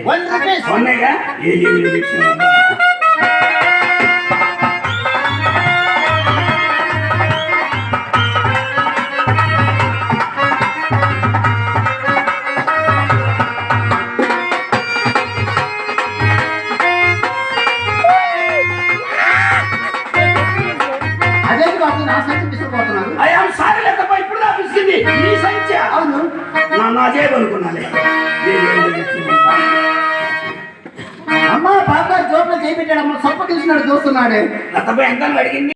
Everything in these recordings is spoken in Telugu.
₹1. ఉన్నాయిగా అనుకున్నాను. అమ్మ బాగా జోబులో చేపెట్టాడమ్మ సొప్ప తీసినాడు చూస్తున్నాడు. అతపై ఎంత అడిగింది?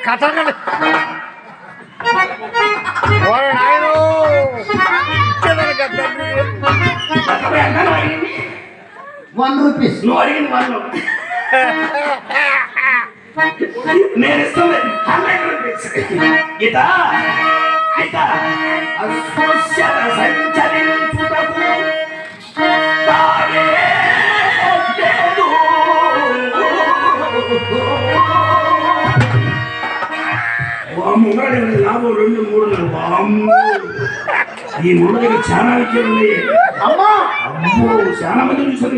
కథ ₹1. నువ్వు అడిగింది వాళ్ళు నేను ఇస్తుంది ₹100. గీత గీత అస్పృశ్యత సంచరించుటకు తానే లేదు. ముంగడ లాభం 2, 3 వామ్ము. ఈ ముందు దగ్గర చాలా విషయాలు ఉన్నాయి. అమ్మా అమ్మో చాలా మంది చూసారు.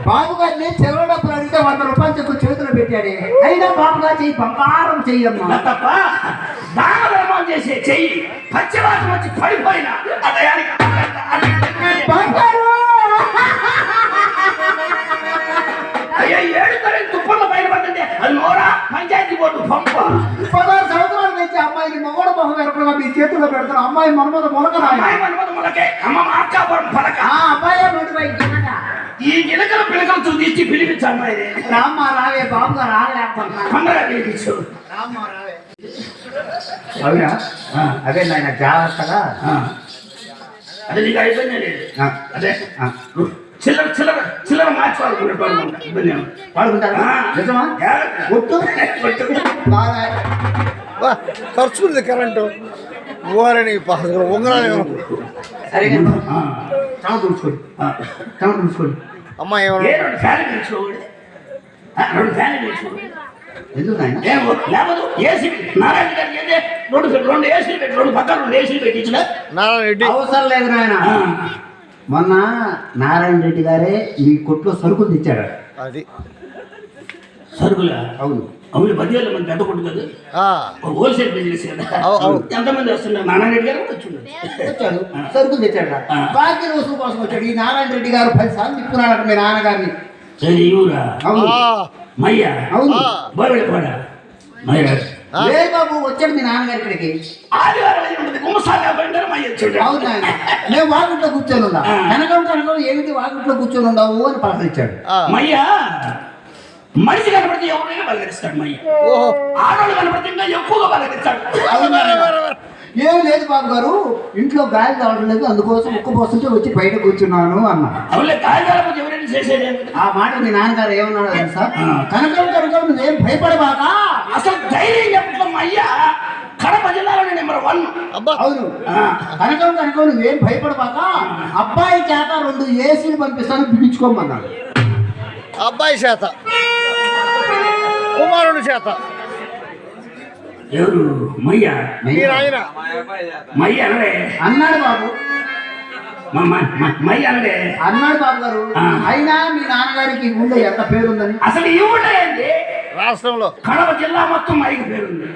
బాబు గారిని చెరువు డబ్బులు అడిగితే ₹100 చెప్పు చేతులు పెట్టాడే. అయినా బాబు గారు చెయ్యి బంగారం చెయ్యమ్మా. తప్ప దాన ధర్మాలు చేసే చెయ్యి పచ్చివాసం వచ్చి పడిపోయినా బంగారు అయ్యా 7 తరగతి తుప్పల్లో బయటపడుతుంది. అది నోరా పంచాయతీ బోర్డు పంప. 16 సంవత్సరాల నుంచి అమ్మాయిని మొగడ మొహం ఎరకుండా మీ చేతుల్లో పెడతారు. అమ్మాయి మన్మద మొలక అమ్మ మార్కాపురం పలక. అబ్బాయి నోటిపై ఈ గిలకల పిలకలు చూసి పిలిపించాను అమ్మాయి. రామ్మ రావే బాబు గారు రాలేకపోతున్నా. తొందరగా పిలిపించు. రామ్మ రావే. అవునా అదే నాయన జాగ్రత్తగా. అదే నీకు అయిపోయింది లేదు. అదే చిల్లర చిల్లర చిల్లర మార్చి వాడుకుంటారా నిజమా? ఒట్టు ఖర్చుకుంది కరెంటు ఓరని ఉంగరాలు సరే చమ తుడుచుకోండి చమ తుడుచుకోండి. అమ్మాయి ఫ్యాన్ పిలుచుకోండి. 2 ఫ్యాన్ పిలుచుకోండి. ఎందుకు ఆయన లేకపోతే ఏసీ నారాయణ గారికి అయితే 2 ఏసీలు పెట్టి 2 పక్కన 2 ఏసీలు పెట్టి ఇచ్చిన నారాయణ రెడ్డి అవసరం లేదు నాయన. మొన్న నారాయణ రెడ్డి గారే మీ కొట్లో సరుకులు తెచ్చాడు. అది సరుకులా? అవును అవును. 10 మంది పెద్ద కొట్టు కదా, హోల్సేల్ బిజినెస్ కదా. ఎంతమంది వస్తున్నారు? నారాయణ రెడ్డి గారు వచ్చాడు సరుకులు తెచ్చాడు. బాకీ వసూలు కోసం వచ్చాడు. ఈ నారాయణ రెడ్డి గారు 10 సార్లు తిప్పుకున్నాడు మీ నాన్నగారిని. మయ్యా అవును బోయపడా లే బాబు వచ్చాడు మీ నాన్నగారి ఇక్కడికి. అవును ఆయన నేను వాకిట్లో కూర్చొని ఉన్నా. కనకం ఏమిటి వాకిట్లో కూర్చొని ఉండవు అని పలకరించాడు. మయ్యా మనిషి కనపడితే ఎవరైనా పలకరిస్తాడు. మయ్య ఆడవాళ్ళు కనపడితే ఇంకా ఎక్కువగా పలకరిస్తాడు. ఏం లేదు బాబు గారు ఇంట్లో గాలి కావడం లేదు, అందుకోసం ఉక్కు పోస్తుంటే వచ్చి బయట కూర్చున్నాను అన్నా. ఆ మాట మీ నాన్నగారు ఏమన్నాడు తెలుసా? కనకం నువ్వేం భయపడబాకా, అసలు ధైర్యం చెప్పడం అయ్యా కడప జిల్లాలోనే నెంబర్ 1. అవును కనకం నువ్వేం భయపడబాకా, అబ్బాయి చేత 2 ఏసీలు పంపిస్తాను పిలుచుకోమన్నాడు. అబ్బాయి చేత కుమారుడు చేత ఎవరు? మయ్య మయ్య అనడే అన్నాడు బాబు. మయ్య అనడే అన్నాడు బాబు గారు. అయినా మీ నాన్నగారికి ఊళ్ళో ఎంత పేరుందని. అసలు ఈ ఊళ్ళో ఏంటి రాష్ట్రంలో కడప జిల్లా మొత్తం మైకి పేరుంది.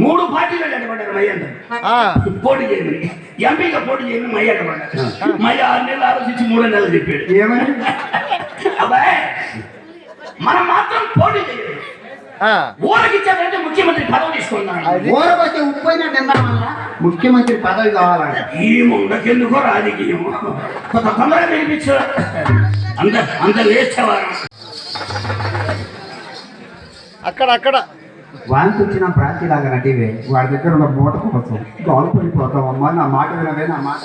3 పార్టీలు నిలబడ్డారు మయ్య పోటీ చేయమని. ఎంపీగా పోటీ చేయమని మయ్య నిలబడ్డారు. మయ్య 6 నెలలు ఆలోచించి 3 నెలలు చెప్పాడు. ఏమని? అబ్బాయి మనం మాత్రం పోటీ చేయలేదు. ఊరికి ఇచ్చారంటే ముఖ్యమంత్రి పదవి తీసుకున్నాడు. ఊరకు వచ్చే ఉప్పైనా తిన్నాం వల్ల ముఖ్యమంత్రి పదవి కావాలంట. ఈ ముందకెందుకో రాజకీయం కొంత తొందరగా వినిపించు. అంత వేసేవారు అక్కడ వాంతి వచ్చిన ప్రాంతిలాగా నటివే వాడి దగ్గర ఉన్న మూట కోసం గాలు పడిపోతాం. అమ్మా నా మాట వినవే, నా మాట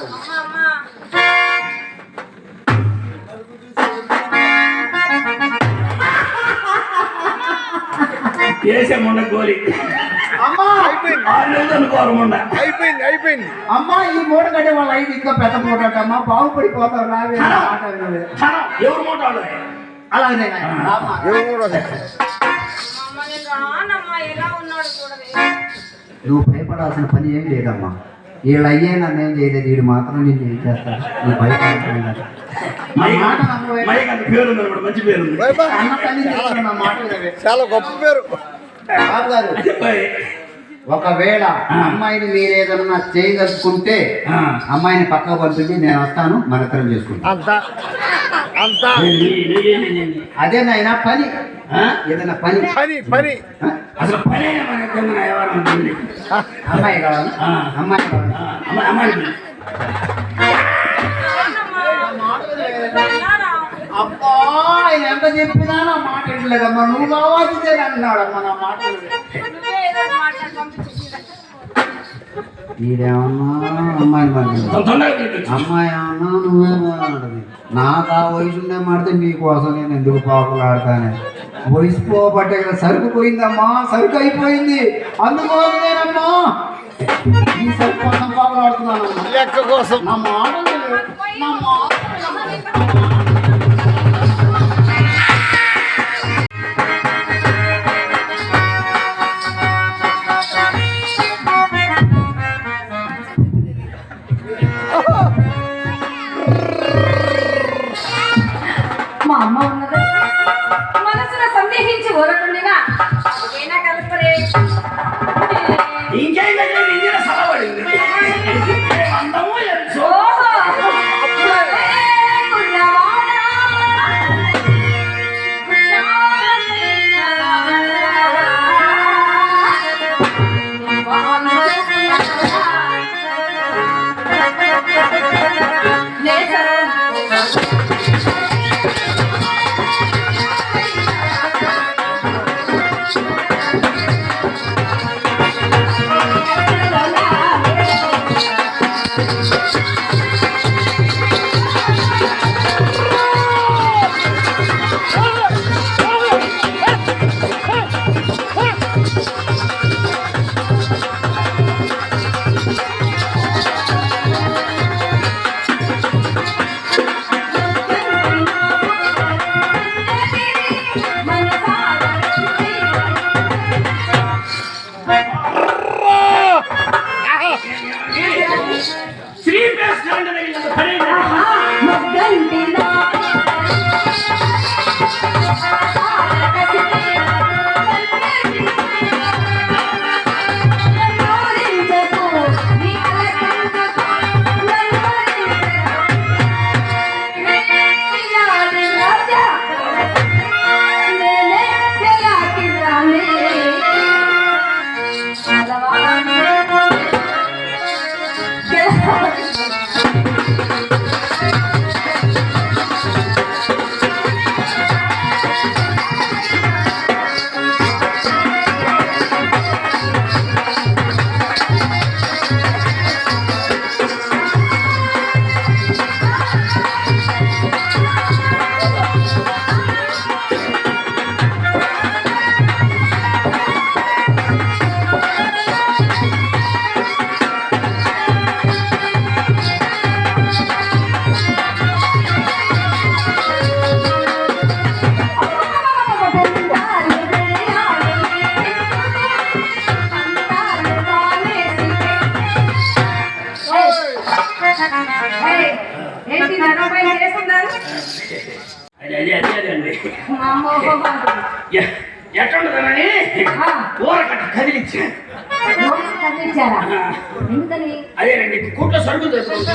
వేసే మొండ గోలి. అమ్మా అయిపోయింది. అమ్మా ఈ మూట కట్టే వాళ్ళ ఐదు ఇంకా పెద్ద మూట అమ్మా బాగుపడిపోతారు. రావే ఎవరు మూట అలాగే ఎలా ఉన్నాడు చూడవే. నువ్వు భయపడాల్సిన పని ఏం లేదమ్మా. వీళ్ళు అయ్యే నన్ను ఏం చేయలేదు, వీడు మాత్రం నేను ఏం చేస్తాను, నువ్వు బయట అనుకున్నాను. నా మాట నమ్మవే. మైక్ అంత పేరు ఉంది అన్నమాట, మంచి పేరు ఉంది. అన్న తల్లి చెప్తున్నా, నా మాట వినవే. చాలా గొప్ప పేరు. బాబు గారు, ఒకవేళ అమ్మాయిని మీరేదన్నా చేయదలుచుకుంటే అమ్మాయిని పక్కకు పంపించి నేను వస్తాను, మన ఇద్దరం చేసుకుంటాను. అంతా అంతా అదే నాయన పని, ఏదైనా పని పని పని అసలు పని అయినా మన ఇద్దరం వ్యవహారం ఉంటుంది. అమ్మాయి కావాలి, అమ్మాయి కావాలి. అమ్మాయి అబ్బా, ఆయన ఎంత చెప్పినా నా మాట వినలేదమ్మా. నువ్వు కావాల్సిందే అంటున్నాడమ్మా, నా మాట ఈడేమన్నా అమ్మాయిని పంపించాడు, అమ్మాయి ఏమన్నా నువ్వే మాట్లాడదు. నాకు ఆ వయసు ఉండే మాడితే మీకోసం నేను ఎందుకు పాకులాడతానే. వయసు పోబట్టే కదా, సరుకు పోయిందమ్మా, సరుకు అయిపోయింది, అందుకోసమేనమ్మా ఈ సరుకు కోసం పాకులాడుతున్నాను. లెక్క కోసం నా మాట వినలేదు, నా మాట మా అమ్మ ఉన్నది మనసున సందేహించి ఊరకుండినా ఏనా కలపరే ఇంకేం ఇంజిన సలబడింది అందమో ఎంతో ఏంటి నరపై చేస్తున్నారు అదే ఎట్లుంటుందని ఊరకట్ట కదిలించాను. కదిలించారా? ఎందుకని? అదేనండి కూట్లో సరుకులు తెచ్చుకుంటా.